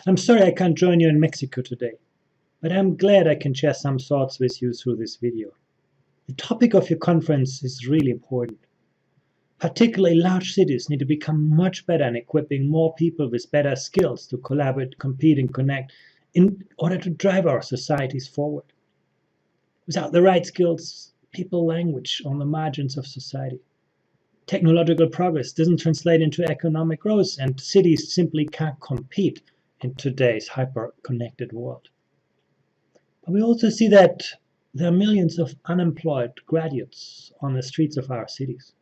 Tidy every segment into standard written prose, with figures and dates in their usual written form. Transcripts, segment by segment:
I'm sorry I can't join you in Mexico today, but I'm glad I can share some thoughts with you through this video. The topic of your conference is really important. Particularly large cities need to become much better in equipping more people with better skills to collaborate, compete, and connect in order to drive our societies forward. Without the right skills, people languish on the margins of society. Technological progress doesn't translate into economic growth, and cities simply can't compete in today's hyper-connected world. But we also see that there are millions of unemployed graduates on the streets of our cities,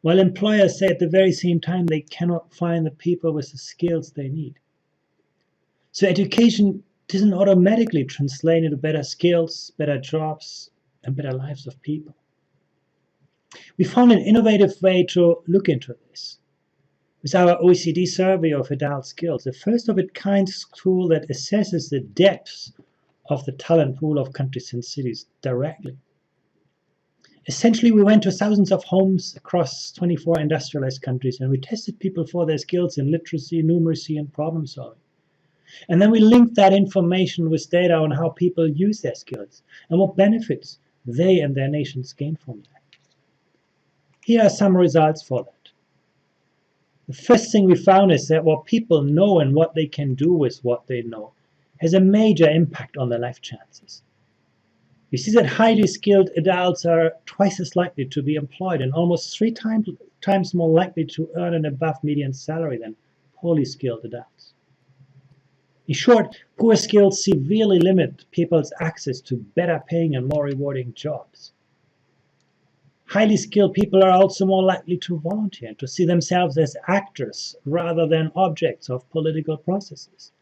while employers say at the very same time they cannot find the people with the skills they need. So education doesn't automatically translate into better skills, better jobs, and better lives of people. We found an innovative way to look into this. With our OECD survey of adult skills, a first of its kind tool that assesses the depths of the talent pool of countries and cities directly. Essentially, we went to thousands of homes across 24 industrialized countries, and we tested people for their skills in literacy, numeracy, and problem solving. And then we linked that information with data on how people use their skills and what benefits they and their nations gain from that. Here are some results for that. The first thing we found is that what people know and what they can do with what they know has a major impact on their life chances. We see that highly skilled adults are twice as likely to be employed and almost three times more likely to earn an above median salary than poorly skilled adults. In short, poor skills severely limit people's access to better paying and more rewarding jobs. Highly skilled people are also more likely to volunteer and to see themselves as actors rather than objects of political processes.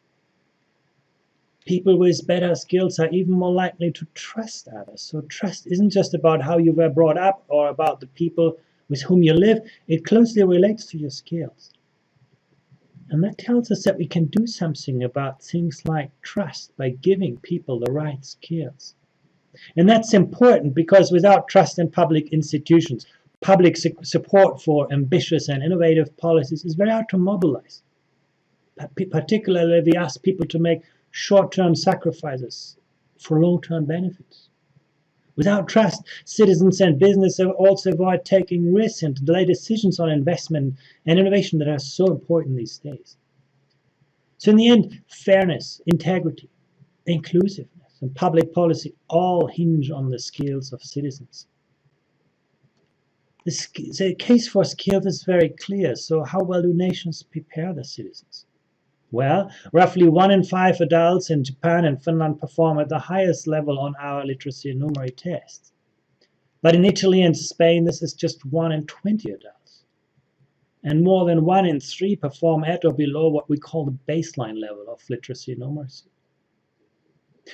People with better skills are even more likely to trust others. So trust isn't just about how you were brought up or about the people with whom you live. It closely relates to your skills. And that tells us that we can do something about things like trust by giving people the right skills. And that's important because without trust in public institutions, public support for ambitious and innovative policies is very hard to mobilize. Particularly, we ask people to make short-term sacrifices for long-term benefits. Without trust, citizens and businesses also avoid taking risks and delay decisions on investment and innovation that are so important these days. So in the end, fairness, integrity, inclusiveness, and public policy all hinge on the skills of citizens. The case for skills is very clear. So how well do nations prepare their citizens? Well, roughly 1 in 5 adults in Japan and Finland perform at the highest level on our literacy and numeracy tests. But in Italy and Spain, this is just 1 in 20 adults. And more than 1 in 3 perform at or below what we call the baseline level of literacy and numeracy.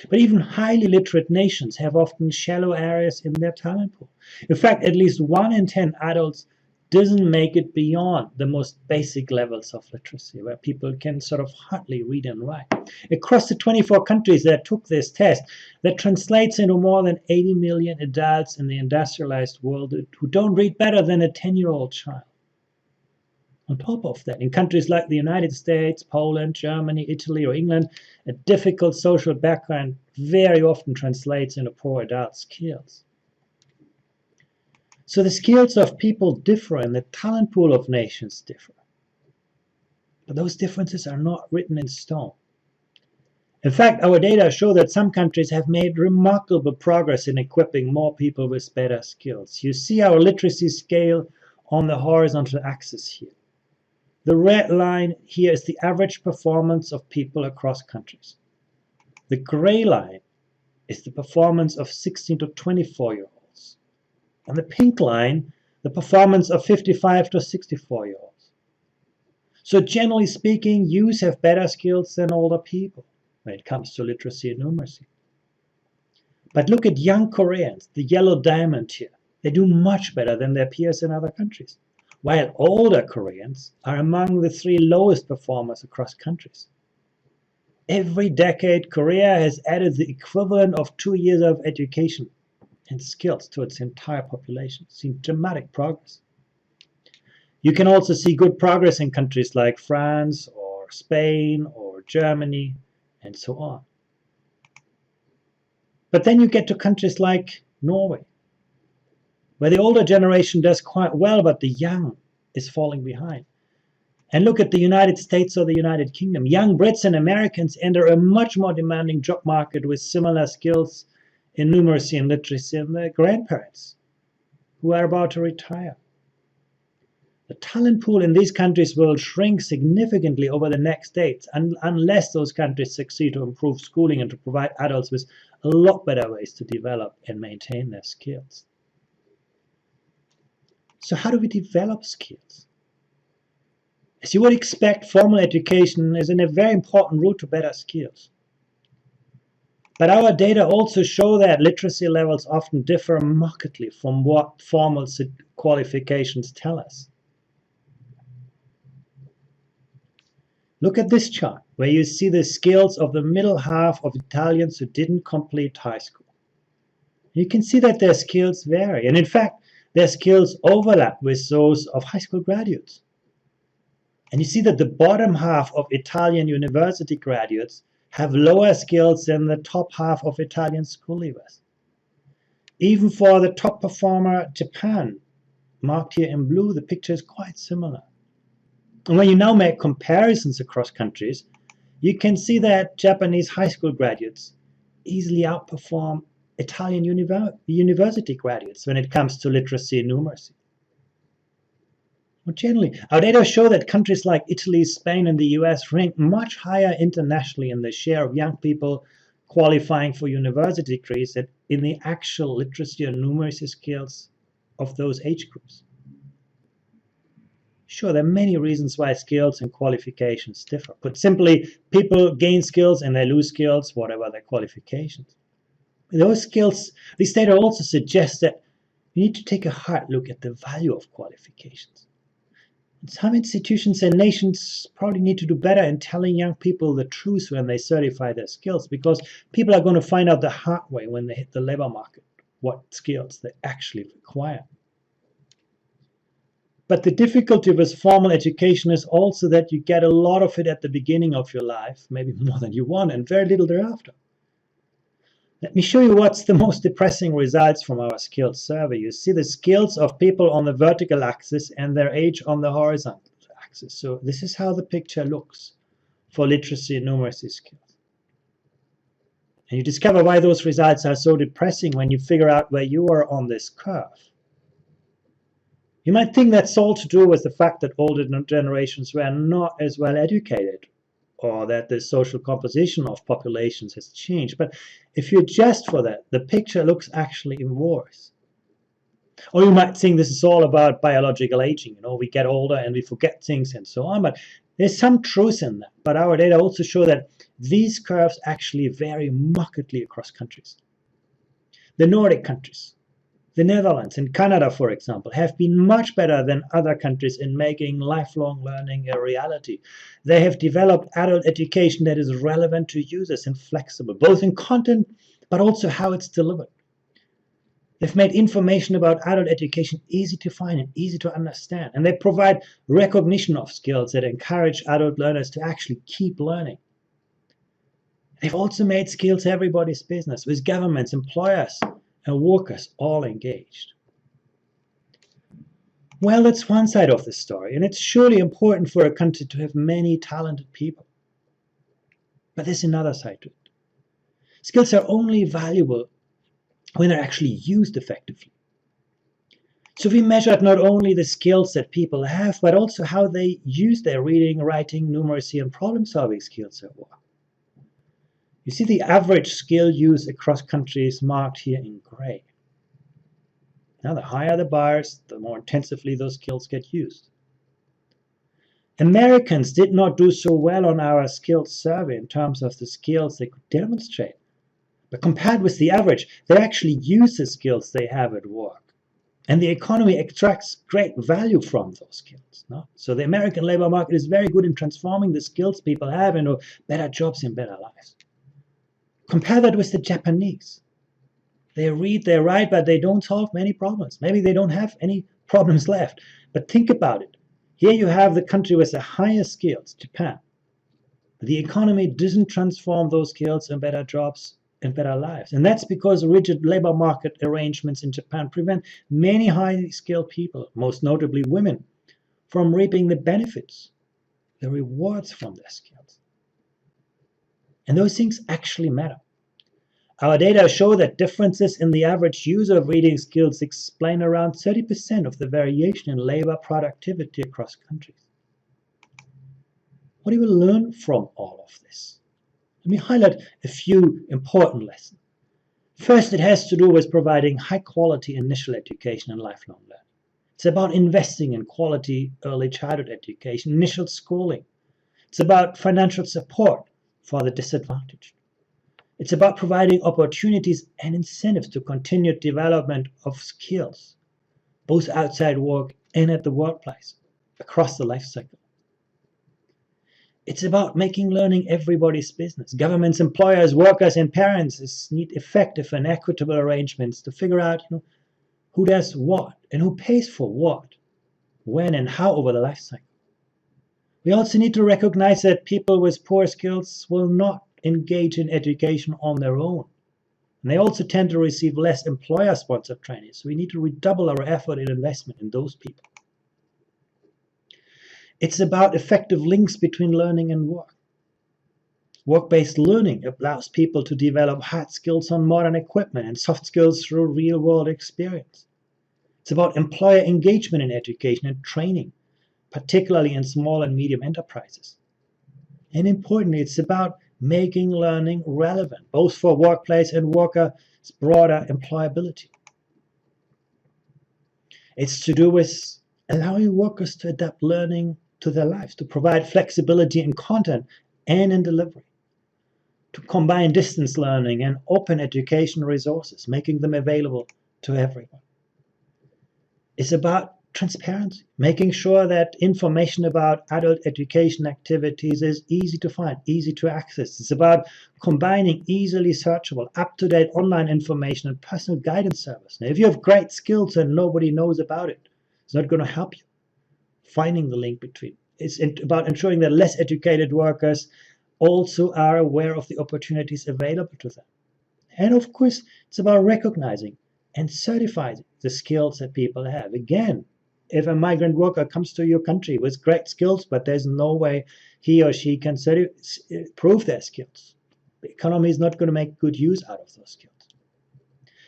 But even highly literate nations have often shallow areas in their talent pool. In fact, at least 1 in 10 adults doesn't make it beyond the most basic levels of literacy, where people can sort of hardly read and write. Across the 24 countries that took this test, that translates into more than 80 million adults in the industrialized world who don't read better than a 10-year-old child. On top of that, in countries like the United States, Poland, Germany, Italy, or England, a difficult social background very often translates into poor adult skills. So the skills of people differ and the talent pool of nations differ. But those differences are not written in stone. In fact, our data show that some countries have made remarkable progress in equipping more people with better skills. You see our literacy scale on the horizontal axis here. The red line here is the average performance of people across countries. The gray line is the performance of 16 to 24-year-olds. On the pink line, the performance of 55 to 64-year-olds. So generally speaking, youths have better skills than older people when it comes to literacy and numeracy. But look at young Koreans, the yellow diamond here. They do much better than their peers in other countries, while older Koreans are among the 3 lowest performers across countries. Every decade, Korea has added the equivalent of 2 years of education and skills to its entire population, seen dramatic progress. You can also see good progress in countries like France or Spain or or Germany, and so on. But then you get to countries like Norway, where the older generation does quite well, but the young is falling behind. And look at the United States or the United Kingdom. Young Brits and Americans enter a much more demanding job market with similar skills in numeracy and literacy than their grandparents, who are about to retire. The talent pool in these countries will shrink significantly over the next decades unless those countries succeed to improve schooling and to provide adults with a lot better ways to develop and maintain their skills. So how do we develop skills? As you would expect, formal education is a very important route to better skills. But our data also show that literacy levels often differ markedly from what formal qualifications tell us. Look at this chart, where you see the skills of the middle half of Italians who didn't complete high school. You can see that their skills vary, and in fact, their skills overlap with those of high school graduates. And you see that the bottom half of Italian university graduates have lower skills than the top half of Italian school leavers. Even for the top performer, Japan, marked here in blue, the picture is quite similar. And when you now make comparisons across countries, you can see that Japanese high school graduates easily outperform Italian university graduates when it comes to literacy and numeracy. More generally, our data show that countries like Italy, Spain, and the US rank much higher internationally in the share of young people qualifying for university degrees than in the actual literacy and numeracy skills of those age groups. Sure, there are many reasons why skills and qualifications differ. Put simply, people gain skills and they lose skills, whatever their qualifications. These data also suggest that we need to take a hard look at the value of qualifications. Some institutions and nations probably need to do better in telling young people the truth when they certify their skills, because people are going to find out the hard way when they hit the labor market what skills they actually require. But the difficulty with formal education is also that you get a lot of it at the beginning of your life, maybe more than you want, and very little thereafter. Let me show you what's the most depressing results from our skills survey. You see the skills of people on the vertical axis and their age on the horizontal axis. So this is how the picture looks for literacy and numeracy skills. And you discover why those results are so depressing when you figure out where you are on this curve. You might think that's all to do with the fact that older generations were not as well educated, or that the social composition of populations has changed. But if you adjust for that, the picture looks actually even worse. Or you might think this is all about biological aging. We get older and we forget things and so on. But there's some truth in that. But our data also show that these curves actually vary markedly across countries. The Nordic countries, the Netherlands and Canada, for example, have been much better than other countries in making lifelong learning a reality. They have developed adult education that is relevant to users and flexible, both in content but also how it's delivered. They've made information about adult education easy to find and easy to understand, and they provide recognition of skills that encourage adult learners to actually keep learning. They've also made skills everybody's business, with governments, employers, and workers all engaged. Well, that's one side of the story, and it's surely important for a country to have many talented people. But there's another side to it. Skills are only valuable when they're actually used effectively. So we measured not only the skills that people have, but also how they use their reading, writing, numeracy, and problem-solving skills at work. You see the average skill use across countries marked here in gray. Now, the higher the bars, the more intensively those skills get used. Americans did not do so well on our skills survey in terms of the skills they could demonstrate. But compared with the average, they actually use the skills they have at work. And the economy extracts great value from those skills. No? So the American labor market is very good in transforming the skills people have into better jobs and better lives. Compare that with the Japanese. They read, they write, but they don't solve many problems. Maybe they don't have any problems left. But think about it. Here you have the country with the highest skills, Japan. The economy doesn't transform those skills in better jobs and better lives. And that's because rigid labor market arrangements in Japan prevent many highly skilled people, most notably women, from reaping the benefits, the rewards from their skills. And those things actually matter. Our data show that differences in the average user of reading skills explain around 30% of the variation in labor productivity across countries. What do we learn from all of this? Let me highlight a few important lessons. First, it has to do with providing high-quality initial education and lifelong learning. It's about investing in quality early childhood education, initial schooling. It's about financial support for the disadvantaged. It's about providing opportunities and incentives to continued development of skills, both outside work and at the workplace, across the life cycle. It's about making learning everybody's business. Governments, employers, workers, and parents need effective and equitable arrangements to figure out who does what and who pays for what, when and how over the life cycle. We also need to recognize that people with poor skills will not engage in education on their own. And they also tend to receive less employer-sponsored training. So we need to redouble our effort and investment in those people. It's about effective links between learning and work. Work-based learning allows people to develop hard skills on modern equipment and soft skills through real-world experience. It's about employer engagement in education and training, particularly in small and medium enterprises. And importantly, it's about making learning relevant, both for workplace and workers' broader employability. It's to do with allowing workers to adapt learning to their lives, to provide flexibility in content and in delivery, to combine distance learning and open education resources, making them available to everyone. It's about transparency, making sure that information about adult education activities is easy to find, easy to access. It's about combining easily searchable, up-to-date online information and personal guidance service. Now, if you have great skills and nobody knows about it, it's not going to help you finding the link between. It's about ensuring that less educated workers also are aware of the opportunities available to them. And of course, it's about recognizing and certifying the skills that people have. Again, if a migrant worker comes to your country with great skills, but there's no way he or she can prove their skills, the economy is not going to make good use out of those skills.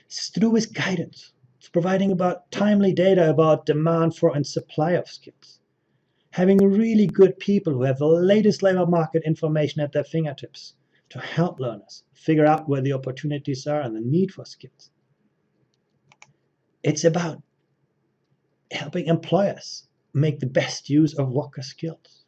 It's to do with guidance. It's providing about timely data about demand for and supply of skills. Having really good people who have the latest labor market information at their fingertips to help learners figure out where the opportunities are and the need for skills. It's about helping employers make the best use of worker skills,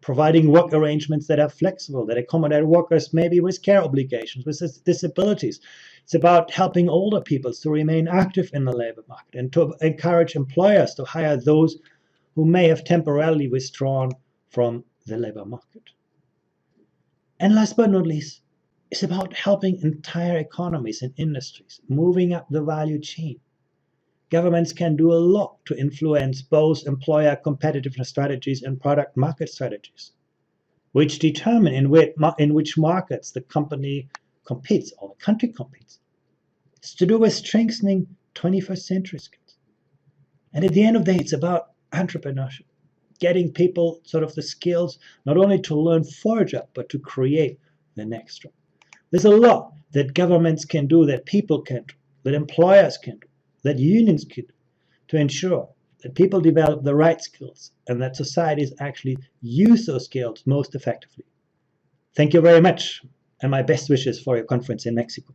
providing work arrangements that are flexible, that accommodate workers maybe with care obligations, with disabilities. It's about helping older people to remain active in the labor market and to encourage employers to hire those who may have temporarily withdrawn from the labor market. And last but not least, it's about helping entire economies and industries moving up the value chain. Governments can do a lot to influence both employer competitiveness strategies and product market strategies, which determine in which markets the company competes or the country competes. It's to do with strengthening 21st century skills. And at the end of the day, it's about entrepreneurship, getting people sort of the skills not only to learn for a job, but to create the next job. There's a lot that governments can do, that people can do, that employers can do, that unions can do, to ensure that people develop the right skills and that societies actually use those skills most effectively. Thank you very much, and my best wishes for your conference in Mexico.